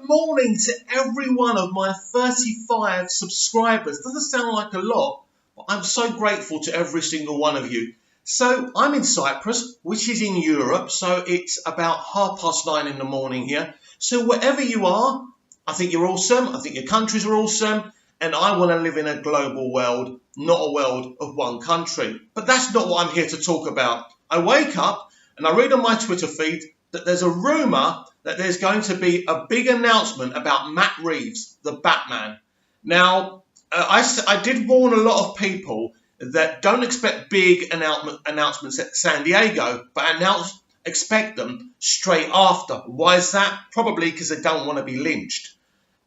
Good morning to every one of my 35 subscribers. Doesn't sound like a lot, but I'm so grateful to every single one of you. So I'm in Cyprus, which is in Europe, so it's about 9:30 in the morning here. So wherever you are, I think you're awesome. I think your countries are awesome. And I want to live in a global world, not a world of one country. But that's not what I'm here to talk about. I wake up and I read on my Twitter feed that there's a rumour that there's going to be a big announcement about Matt Reeves, the Batman. Now, I did warn a lot of people that don't expect big announcements at San Diego, but expect them straight after. Why is that? Probably because they don't want to be lynched.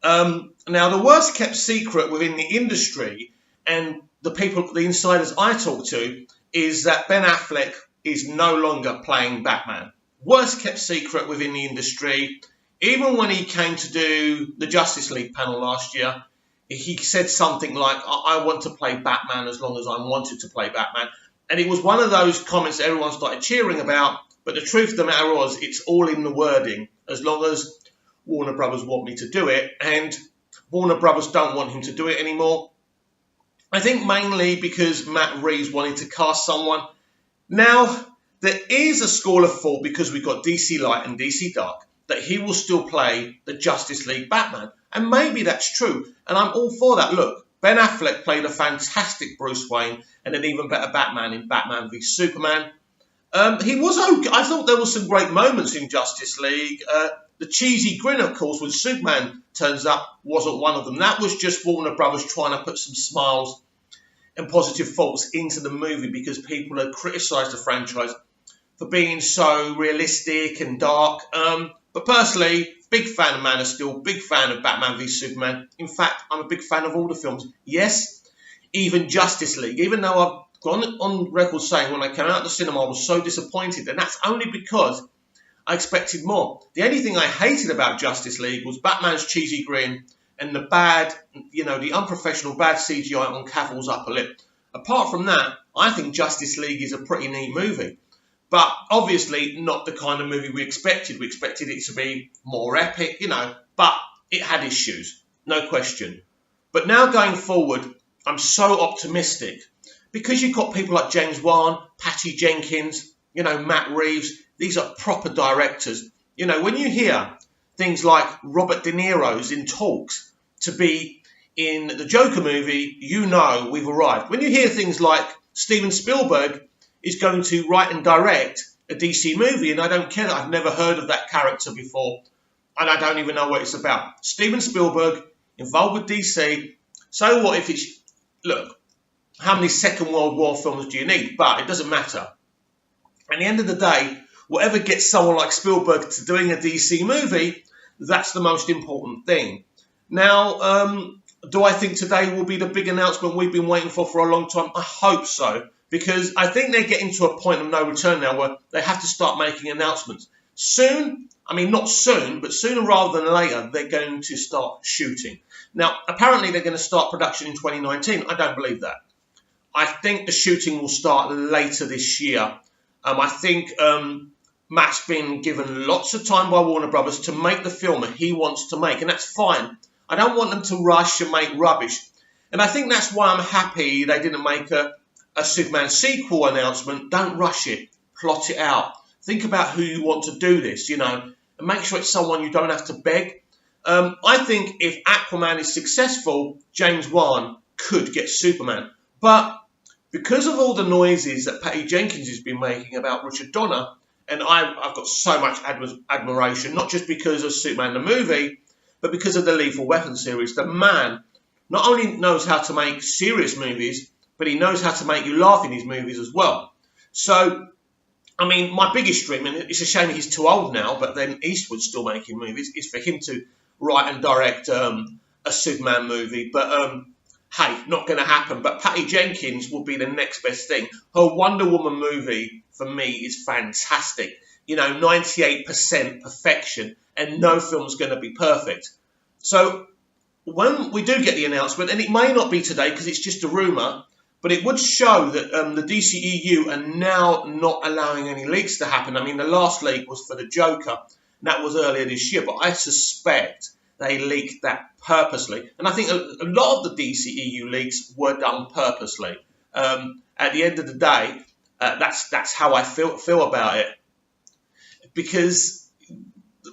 Now, the worst kept secret within the industry and the insiders I talk to, is that Ben Affleck is no longer playing Batman. Worst kept secret within the industry. Even when he came to do the Justice League panel last year, he said something like, I want to play Batman as long as I wanted to play Batman. And it was one of those comments that everyone started cheering about. But the truth of the matter was, it's all in the wording. As long as Warner Brothers want me to do it, and Warner Brothers don't want him to do it anymore. I think mainly because Matt Reeves wanted to cast someone. Now, there is a school of thought, because we've got DC Light and DC Dark, that he will still play the Justice League Batman. And maybe that's true. And I'm all for that. Look, Ben Affleck played a fantastic Bruce Wayne and an even better Batman in Batman v Superman. He was okay. I thought there were some great moments in Justice League. The cheesy grin, of course, when Superman turns up, wasn't one of them. That was just Warner Brothers trying to put some smiles and positive thoughts into the movie, because people had criticised the franchise for being so realistic and dark. But personally, big fan of Man of Steel, big fan of Batman v Superman. In fact, I'm a big fan of all the films. Yes, even Justice League. Even though I've gone on record saying when I came out of the cinema I was so disappointed, and that's only because I expected more. The only thing I hated about Justice League was Batman's cheesy grin and the the unprofessional bad CGI on Cavill's upper lip. Apart from that, I think Justice League is a pretty neat movie. But obviously not the kind of movie we expected. We expected it to be more epic, but it had issues, no question. But now going forward, I'm so optimistic, because you've got people like James Wan, Patty Jenkins, Matt Reeves. These are proper directors. When you hear things like Robert De Niro's in talks to be in the Joker movie, we've arrived. When you hear things like Steven Spielberg is going to write and direct a DC movie, and I don't care that I've never heard of that character before, and I don't even know what it's about. Steven Spielberg involved with DC. So what if it's... Look, how many Second World War films do you need? But it doesn't matter. At the end of the day, whatever gets someone like Spielberg to doing a DC movie, that's the most important thing. Now, do I think today will be the big announcement we've been waiting for a long time? I hope so, because I think they're getting to a point of no return now where they have to start making announcements. Soon, not soon, but sooner rather than later, they're going to start shooting. Now, apparently they're going to start production in 2019. I don't believe that. I think the shooting will start later this year. I think Matt's been given lots of time by Warner Brothers to make the film that he wants to make, and that's fine. I don't want them to rush and make rubbish. And I think that's why I'm happy they didn't make a Superman sequel announcement. Don't rush it. Plot it out. Think about who you want to do this, and make sure it's someone you don't have to beg. I think if Aquaman is successful, James Wan could get Superman. But because of all the noises that Patty Jenkins has been making about Richard Donner, and I've got so much admiration, not just because of Superman the movie, but because of the Lethal Weapon series. The man not only knows how to make serious movies, but he knows how to make you laugh in his movies as well. So, my biggest dream, and it's a shame he's too old now, but then Eastwood's still making movies, is for him to write and direct a Superman movie. But, hey, not going to happen. But Patty Jenkins will be the next best thing. Her Wonder Woman movie, for me, is fantastic. 98% perfection, and no film's going to be perfect. So when we do get the announcement, and it may not be today because it's just a rumour, but it would show that the DCEU are now not allowing any leaks to happen. The last leak was for the Joker, and that was earlier this year. But I suspect they leaked that purposely. And I think a lot of the DCEU leaks were done purposely. At the end of the day, that's how I feel about it. Because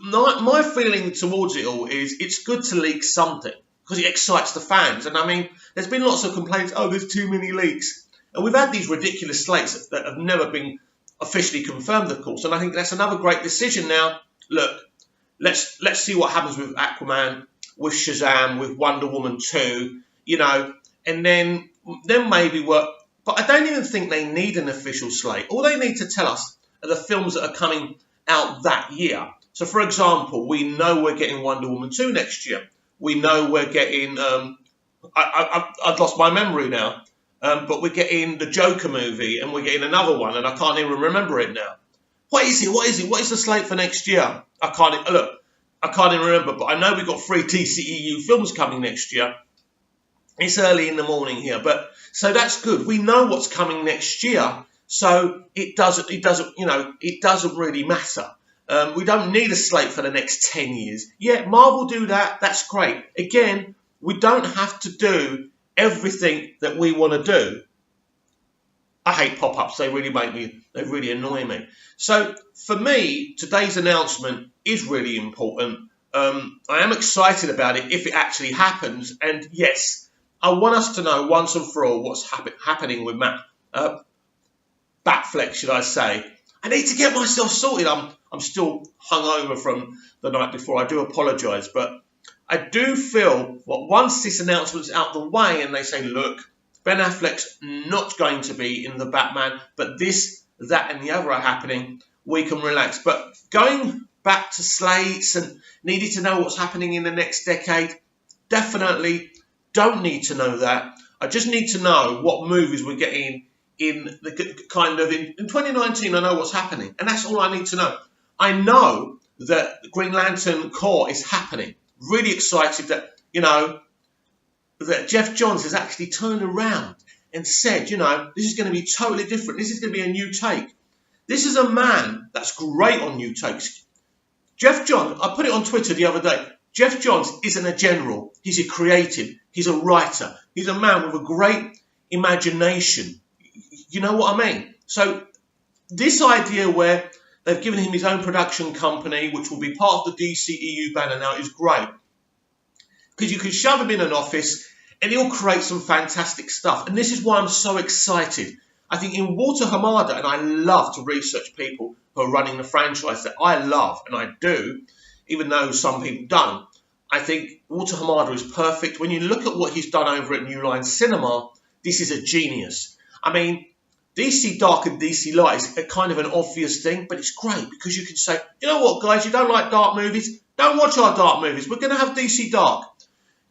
my feeling towards it all is it's good to leak something because it excites the fans. And I mean, there's been lots of complaints, oh, there's too many leaks. And we've had these ridiculous slates that have never been officially confirmed, of course. And I think that's another great decision now. Look, let's see what happens with Aquaman, with Shazam, with Wonder Woman 2, you know, and then maybe work. But I don't even think they need an official slate. All they need to tell us are the films that are coming out that year. So, for example, we know we're getting Wonder Woman 2 next year. We know we're getting, I've lost my memory now, but we're getting the Joker movie and we're getting another one and I can't even remember it now. What is it? What is it? What is the slate for next year? I can't even remember, but I know we've got 3 DCEU films coming next year. It's early in the morning here, but so that's good. We know what's coming next year, so it doesn't really matter. We don't need a slate for the next 10 years. Yeah, Marvel do that. That's great. Again, we don't have to do everything that we want to do. I hate pop-ups. They really annoy me. So for me, today's announcement is really important. I am excited about it if it actually happens. And yes, I want us to know once and for all what's happening with Batfleck, should I say. I need to get myself sorted. I'm still hungover from the night before. I do apologise, but I do feel once this announcement's out the way and they say, look, Ben Affleck's not going to be in the Batman, but this, that and the other are happening, we can relax. But going back to slates and needing to know what's happening in the next decade, definitely don't need to know that. I just need to know what movies we're getting in the in 2019. I know what's happening, and that's all I need to know. I know that Green Lantern Corps is happening. Really excited that, that Jeff Johns has actually turned around and said, this is going to be totally different. This is going to be a new take. This is a man that's great on new takes. Jeff Johns, I put it on Twitter the other day. Jeff Johns isn't a general. He's a creative. He's a writer. He's a man with a great imagination. You know what I mean? So this idea where they've given him his own production company, which will be part of the DCEU banner now, is great. Because you can shove him in an office and he'll create some fantastic stuff. And this is why I'm so excited. I think in Walter Hamada, and I love to research people who are running the franchise that I love, and I do, even though some people don't, I think Walter Hamada is perfect. When you look at what he's done over at New Line Cinema, this is a genius. I mean, DC Dark and DC Light is a kind of an obvious thing, but it's great because you can say, you know what, guys, you don't like dark movies? Don't watch our dark movies. We're going to have DC Dark.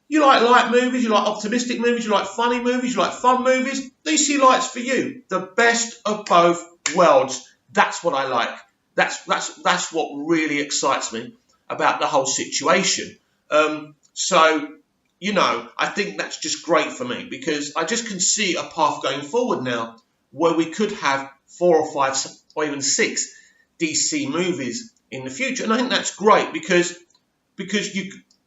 You like light movies, you like optimistic movies, you like funny movies, you like fun movies. DC Light's for you. The best of both worlds. That's what I like. That's what really excites me about the whole situation. I think that's just great for me because I just can see a path going forward now where we could have 4 or 5 or even 6 DC movies in the future. And I think that's great because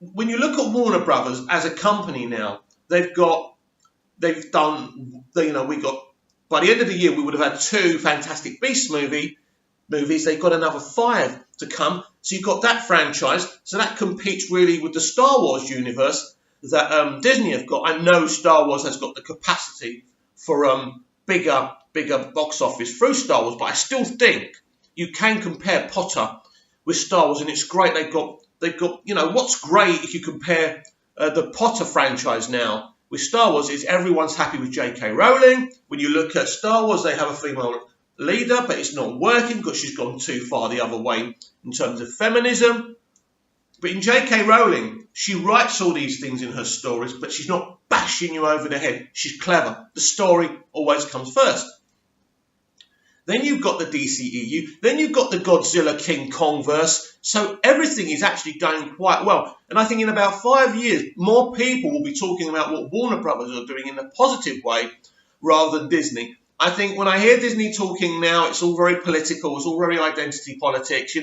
when you look at Warner Brothers as a company now, by the end of the year, we would have had 2 Fantastic Beasts movies. They've got another 5 to come. So you've got that franchise. So that competes really with the Star Wars universe that Disney have got. I know Star Wars has got the capacity for bigger box office through Star Wars, but I still think you can compare Potter with Star Wars, and it's great. They've got what's great if you compare the Potter franchise now with Star Wars is everyone's happy with J.K. Rowling. When you look at Star Wars, they have a female leader, but it's not working because she's gone too far the other way in terms of feminism. But in J.K. Rowling, she writes all these things in her stories, but she's not bashing you over the head. She's clever. The story always comes first. Then you've got the DCEU. Then you've got the Godzilla King Kong verse. So everything is actually going quite well. And I think in about 5 years, more people will be talking about what Warner Brothers are doing in a positive way rather than Disney. I think when I hear Disney talking now, it's all very political. It's all very identity politics.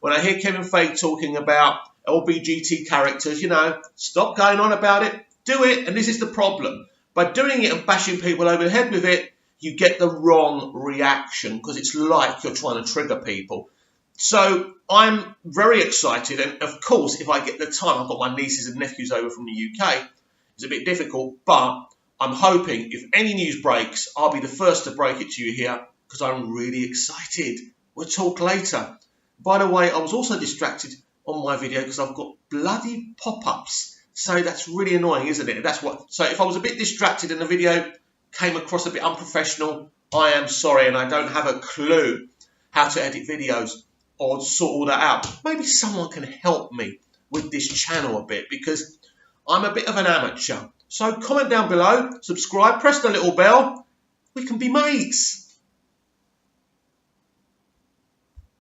When I hear Kevin Feige talking about LBGT characters, you know, stop going on about it, do it. And this is the problem. By doing it and bashing people over the head with it, you get the wrong reaction because it's like you're trying to trigger people. So I'm very excited. And of course, if I get the time, I've got my nieces and nephews over from the UK. It's a bit difficult, but I'm hoping if any news breaks, I'll be the first to break it to you here because I'm really excited. We'll talk later. By the way, I was also distracted on my video because I've got bloody pop-ups. So that's really annoying, isn't it? So if I was a bit distracted and the video came across a bit unprofessional, I am sorry, and I don't have a clue how to edit videos or sort all that out. Maybe someone can help me with this channel a bit because I'm a bit of an amateur. So comment down below, subscribe, press the little bell. We can be mates.